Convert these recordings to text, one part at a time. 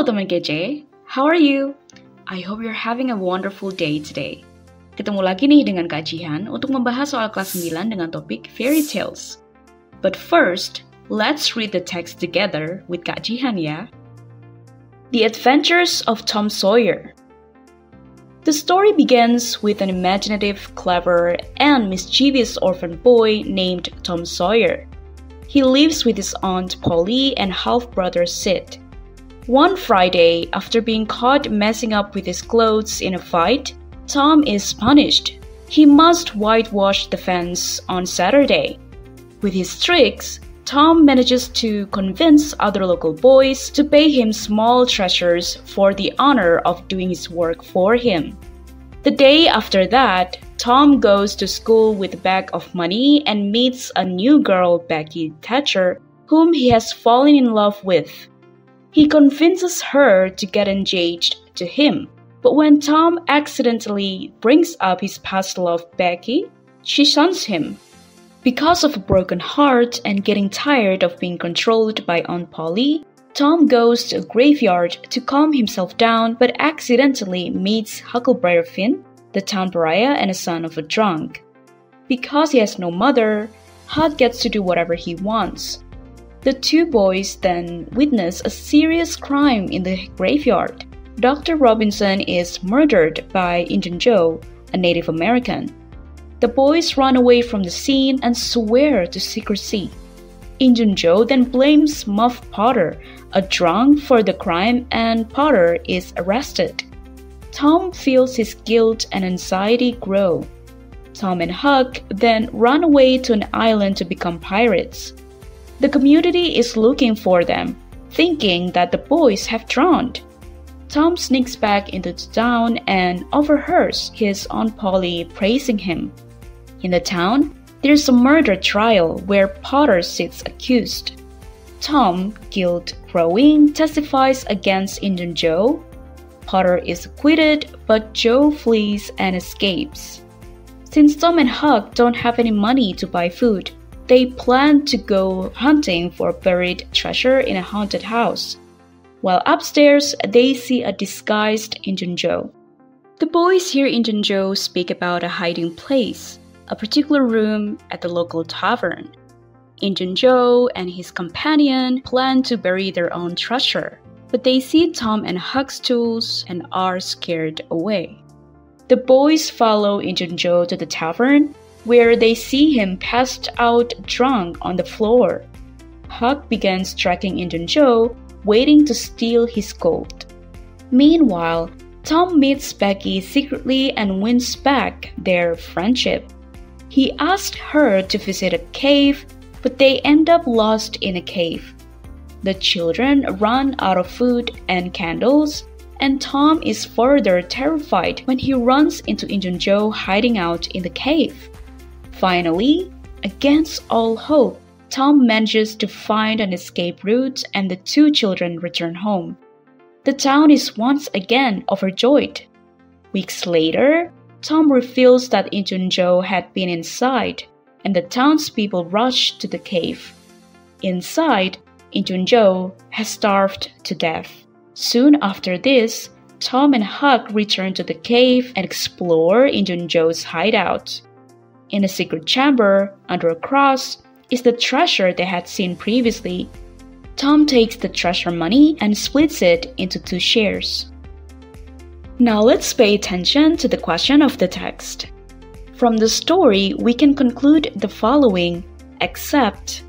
Halo teman kece, how are you? I hope you're having a wonderful day today. Ketemu lagi nih dengan Kak Jihan untuk membahas soal kelas 9 dengan topik fairy tales. But first, let's read the text together with Kak Jihan ya. The Adventures of Tom Sawyer. The story begins with an imaginative, clever, and mischievous orphan boy named Tom Sawyer. He lives with his aunt Polly and half-brother Sid. One Friday, after being caught messing up with his clothes in a fight, Tom is punished. He must whitewash the fence on Saturday. With his tricks, Tom manages to convince other local boys to pay him small treasures for the honor of doing his work for him. The day after that, Tom goes to school with a bag of money and meets a new girl, Becky Thatcher, whom he has fallen in love with. He convinces her to get engaged to him, but when Tom accidentally brings up his past love, Becky, she shuns him. Because of a broken heart and getting tired of being controlled by Aunt Polly, Tom goes to a graveyard to calm himself down but accidentally meets Huckleberry Finn, the town pariah and a son of a drunk. Because he has no mother, Huck gets to do whatever he wants. The two boys then witness a serious crime in the graveyard. Dr. Robinson is murdered by Injun Joe, a Native American. The boys run away from the scene and swear to secrecy. Injun Joe then blames Muff Potter, a drunk, for the crime, and Potter is arrested. Tom feels his guilt and anxiety grow. Tom and Huck then run away to an island to become pirates. The community is looking for them, thinking that the boys have drowned. Tom sneaks back into the town and overhears his Aunt Polly praising him. In the town, there's a murder trial where Potter sits accused. Tom, guilt growing, testifies against Injun Joe. Potter is acquitted, but Joe flees and escapes. Since Tom and Huck don't have any money to buy food, they plan to go hunting for buried treasure in a haunted house. While upstairs, they see a disguised Injun Joe. The boys hear Injun Joe speak about a hiding place, a particular room at the local tavern. Injun Joe and his companion plan to bury their own treasure, but they see Tom and Huck's tools and are scared away. The boys follow Injun Joe to the tavern, where they see him passed out drunk on the floor. Huck begins tracking Injun Joe, waiting to steal his gold. Meanwhile, Tom meets Becky secretly and wins back their friendship. He asked her to visit a cave, but they end up lost in a cave. The children run out of food and candles, and Tom is further terrified when he runs into Injun Joe hiding out in the cave. Finally, against all hope, Tom manages to find an escape route and the two children return home. The town is once again overjoyed. Weeks later, Tom reveals that Injun Joe had been inside, and the townspeople rush to the cave. Inside, Injun Joe has starved to death. Soon after this, Tom and Huck return to the cave and explore Injun Joe's hideout. In a secret chamber, under a cross, is the treasure they had seen previously. Tom takes the treasure money and splits it into 2 shares. Now let's pay attention to the question of the text. From the story, we can conclude the following, except.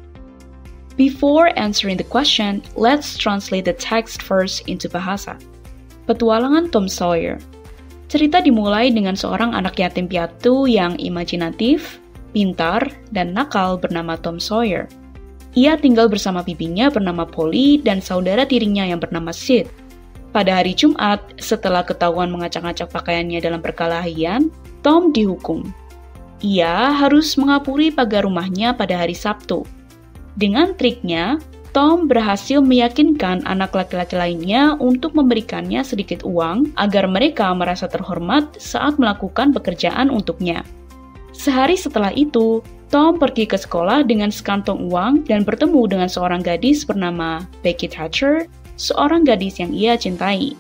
Before answering the question, let's translate the text first into bahasa. Petualangan Tom Sawyer. Cerita dimulai dengan seorang anak yatim piatu yang imajinatif, pintar, dan nakal bernama Tom Sawyer. Ia tinggal bersama bibinya bernama Polly dan saudara tirinya yang bernama Sid. Pada hari Jumat, setelah ketahuan mengacak-acak pakaiannya dalam perkelahian, Tom dihukum. Ia harus mengapuri pagar rumahnya pada hari Sabtu. Dengan triknya, Tom berhasil meyakinkan anak laki-laki lainnya untuk memberikannya sedikit uang agar mereka merasa terhormat saat melakukan pekerjaan untuknya. Sehari setelah itu, Tom pergi ke sekolah dengan sekantong uang dan bertemu dengan seorang gadis bernama Becky Thatcher, seorang gadis yang ia cintai.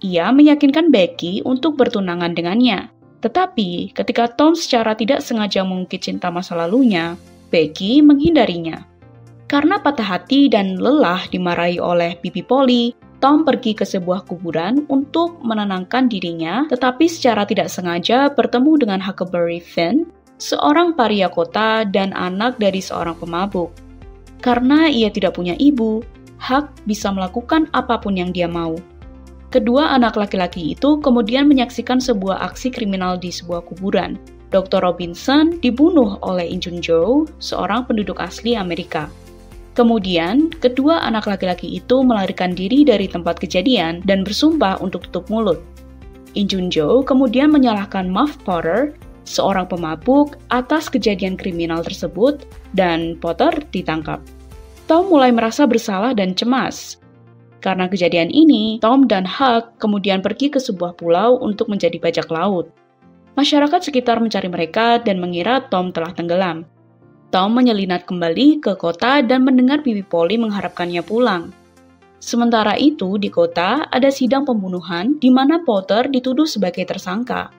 Ia meyakinkan Becky untuk bertunangan dengannya. Tetapi ketika Tom secara tidak sengaja mengungkit cinta masa lalunya, Becky menghindarinya. Karena patah hati dan lelah dimarahi oleh Bibi Polly, Tom pergi ke sebuah kuburan untuk menenangkan dirinya, tetapi secara tidak sengaja bertemu dengan Huckleberry Finn, seorang paria kota dan anak dari seorang pemabuk. Karena ia tidak punya ibu, Huck bisa melakukan apapun yang dia mau. Kedua anak laki-laki itu kemudian menyaksikan sebuah aksi kriminal di sebuah kuburan. Dr. Robinson dibunuh oleh Injun Joe, seorang penduduk asli Amerika. Kemudian, kedua anak laki-laki itu melarikan diri dari tempat kejadian dan bersumpah untuk tutup mulut. Injun Joe kemudian menyalahkan Muff Potter, seorang pemabuk, atas kejadian kriminal tersebut, dan Potter ditangkap. Tom mulai merasa bersalah dan cemas. Karena kejadian ini, Tom dan Huck kemudian pergi ke sebuah pulau untuk menjadi bajak laut. Masyarakat sekitar mencari mereka dan mengira Tom telah tenggelam. Tom menyelinap kembali ke kota dan mendengar Bibi Polly mengharapkannya pulang. Sementara itu, di kota ada sidang pembunuhan di mana Potter dituduh sebagai tersangka.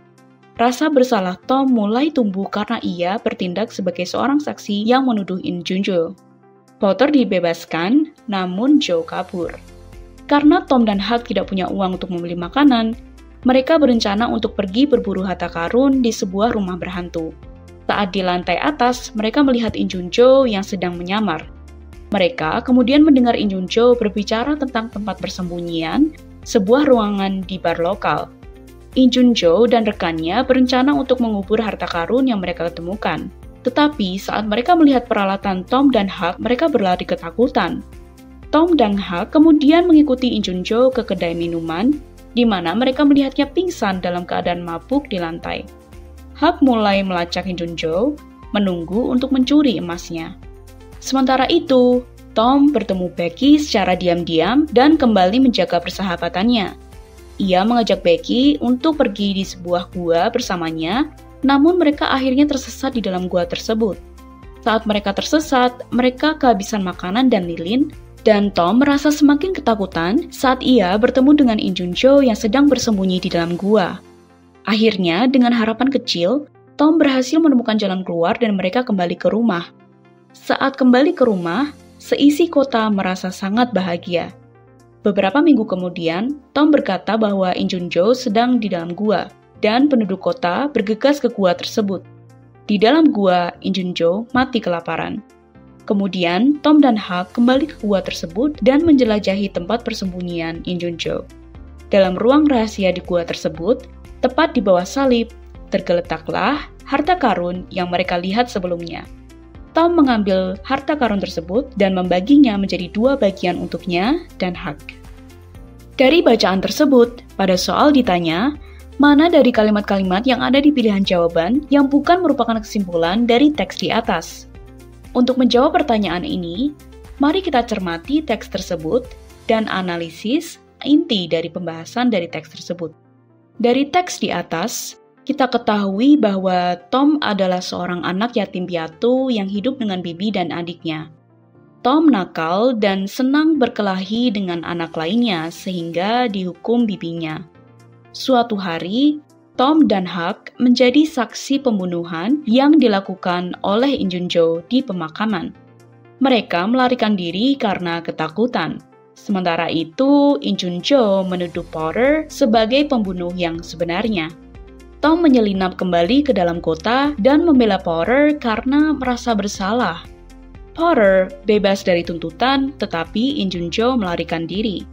Rasa bersalah Tom mulai tumbuh karena ia bertindak sebagai seorang saksi yang menuduh Injun Joe. Potter dibebaskan, namun Joe kabur. Karena Tom dan Huck tidak punya uang untuk membeli makanan, mereka berencana untuk pergi berburu harta karun di sebuah rumah berhantu. Saat di lantai atas, mereka melihat Injun Joe yang sedang menyamar. Mereka kemudian mendengar Injun Joe berbicara tentang tempat persembunyian, sebuah ruangan di bar lokal. Injun Joe dan rekannya berencana untuk mengubur harta karun yang mereka temukan. Tetapi saat mereka melihat peralatan Tom dan Huck, mereka berlari ketakutan. Tom dan Huck kemudian mengikuti Injun Joe ke kedai minuman, di mana mereka melihatnya pingsan dalam keadaan mabuk di lantai. Huck mulai melacak Injun Joe, menunggu untuk mencuri emasnya. Sementara itu, Tom bertemu Becky secara diam-diam dan kembali menjaga persahabatannya. Ia mengajak Becky untuk pergi di sebuah gua bersamanya, namun mereka akhirnya tersesat di dalam gua tersebut. Saat mereka tersesat, mereka kehabisan makanan dan lilin, dan Tom merasa semakin ketakutan saat ia bertemu dengan Injun Joe yang sedang bersembunyi di dalam gua. Akhirnya, dengan harapan kecil, Tom berhasil menemukan jalan keluar dan mereka kembali ke rumah. Saat kembali ke rumah, seisi kota merasa sangat bahagia. Beberapa minggu kemudian, Tom berkata bahwa Injun Joe sedang di dalam gua, dan penduduk kota bergegas ke gua tersebut. Di dalam gua, Injun Joe mati kelaparan. Kemudian, Tom dan Huck kembali ke gua tersebut dan menjelajahi tempat persembunyian Injun Joe. Dalam ruang rahasia di gua tersebut, tepat di bawah salib, tergeletaklah harta karun yang mereka lihat sebelumnya. Tom mengambil harta karun tersebut dan membaginya menjadi 2 bagian untuknya dan Huck. Dari bacaan tersebut, pada soal ditanya, mana dari kalimat-kalimat yang ada di pilihan jawaban yang bukan merupakan kesimpulan dari teks di atas? Untuk menjawab pertanyaan ini, mari kita cermati teks tersebut dan analisis inti dari pembahasan dari teks tersebut. Dari teks di atas, kita ketahui bahwa Tom adalah seorang anak yatim piatu yang hidup dengan bibi dan adiknya. Tom nakal dan senang berkelahi dengan anak lainnya sehingga dihukum bibinya. Suatu hari, Tom dan Huck menjadi saksi pembunuhan yang dilakukan oleh Injun Joe di pemakaman. Mereka melarikan diri karena ketakutan. Sementara itu, Injun Joe menuduh Potter sebagai pembunuh yang sebenarnya. Tom menyelinap kembali ke dalam kota dan membela Potter karena merasa bersalah. Potter bebas dari tuntutan, tetapi Injun Joe melarikan diri.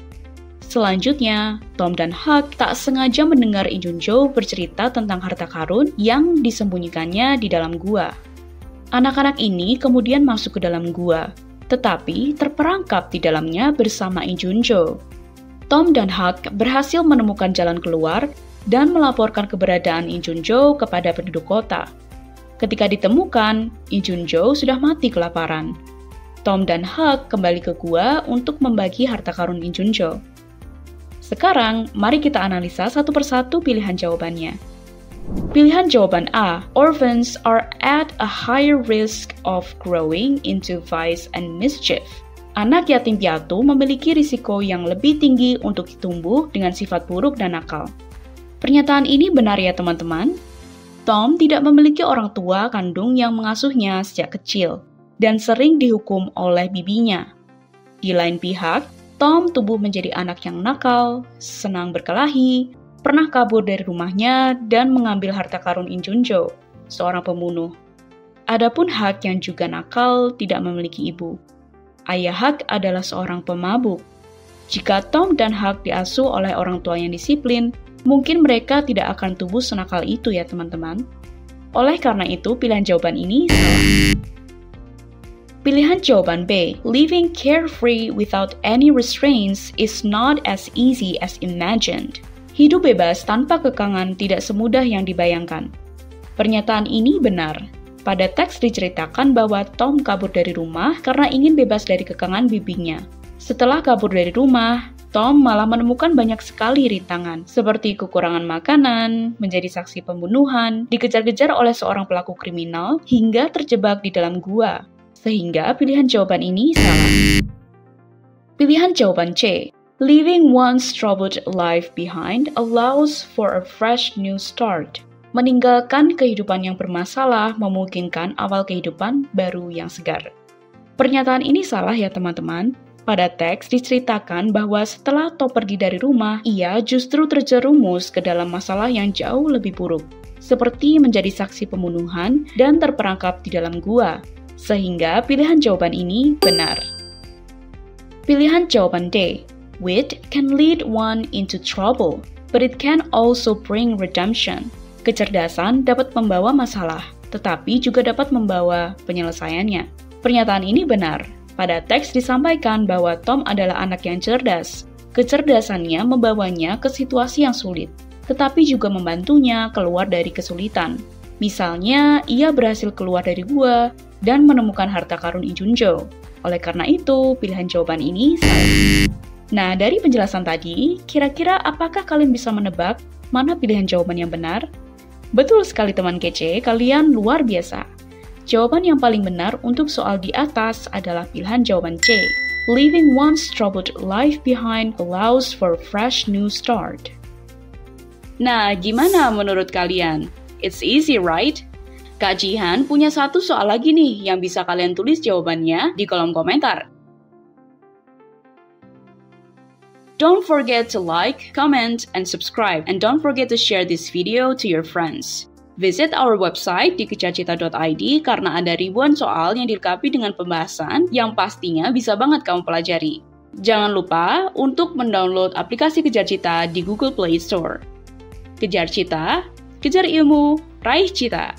Selanjutnya, Tom dan Huck tak sengaja mendengar Injun Joe bercerita tentang harta karun yang disembunyikannya di dalam gua. Anak-anak ini kemudian masuk ke dalam gua, tetapi terperangkap di dalamnya bersama Injun Joe. Tom dan Huck berhasil menemukan jalan keluar dan melaporkan keberadaan Injun Joe kepada penduduk kota. Ketika ditemukan, Injun Joe sudah mati kelaparan. Tom dan Huck kembali ke gua untuk membagi harta karun Injun Joe. Sekarang, mari kita analisa satu persatu pilihan jawabannya. Pilihan jawaban A, orphans are at a higher risk of growing into vice and mischief. Anak yatim piatu memiliki risiko yang lebih tinggi untuk tumbuh dengan sifat buruk dan nakal. Pernyataan ini benar ya teman-teman? Tom tidak memiliki orang tua kandung yang mengasuhnya sejak kecil dan sering dihukum oleh bibinya. Di lain pihak, Tom tumbuh menjadi anak yang nakal, senang berkelahi, pernah kabur dari rumahnya, dan mengambil harta karun In Junjo, seorang pembunuh. Adapun Hak yang juga nakal tidak memiliki ibu. Ayah Hak adalah seorang pemabuk. Jika Tom dan Hak diasuh oleh orang tua yang disiplin, mungkin mereka tidak akan tumbuh senakal itu ya teman-teman. Oleh karena itu, pilihan jawaban ini salah. Pilihan jawaban B, living carefree without any restraints is not as easy as imagined. Hidup bebas tanpa kekangan tidak semudah yang dibayangkan. Pernyataan ini benar. Pada teks diceritakan bahwa Tom kabur dari rumah karena ingin bebas dari kekangan bibinya. Setelah kabur dari rumah, Tom malah menemukan banyak sekali rintangan, seperti kekurangan makanan, menjadi saksi pembunuhan, dikejar-kejar oleh seorang pelaku kriminal, hingga terjebak di dalam gua. Sehingga pilihan jawaban ini salah. Pilihan jawaban C. Leaving one's troubled life behind allows for a fresh new start. Meninggalkan kehidupan yang bermasalah memungkinkan awal kehidupan baru yang segar. Pernyataan ini salah ya teman-teman. Pada teks diceritakan bahwa setelah Tom pergi dari rumah, ia justru terjerumus ke dalam masalah yang jauh lebih buruk, seperti menjadi saksi pembunuhan dan terperangkap di dalam gua. Sehingga pilihan jawaban ini benar. Pilihan jawaban D. Wit can lead one into trouble, but it can also bring redemption. Kecerdasan dapat membawa masalah, tetapi juga dapat membawa penyelesaiannya. Pernyataan ini benar. Pada teks disampaikan bahwa Tom adalah anak yang cerdas. Kecerdasannya membawanya ke situasi yang sulit, tetapi juga membantunya keluar dari kesulitan. Misalnya, ia berhasil keluar dari gua dan menemukan harta karun In Junjo. Oleh karena itu, pilihan jawaban ini salah. Nah, dari penjelasan tadi, kira-kira apakah kalian bisa menebak mana pilihan jawaban yang benar? Betul sekali teman kece, kalian luar biasa. Jawaban yang paling benar untuk soal di atas adalah pilihan jawaban C. Leaving one's troubled life behind allows for a fresh new start. Nah, gimana menurut kalian? It's easy, right? Kak Jihan punya satu soal lagi nih yang bisa kalian tulis jawabannya di kolom komentar. Don't forget to like, comment, and subscribe. And don't forget to share this video to your friends. Visit our website di kejarcita.id karena ada ribuan soal yang dilengkapi dengan pembahasan yang pastinya bisa banget kamu pelajari. Jangan lupa untuk mendownload aplikasi Kejar Cita di Google Play Store. Kejar Cita, kejar ilmu, raih cita.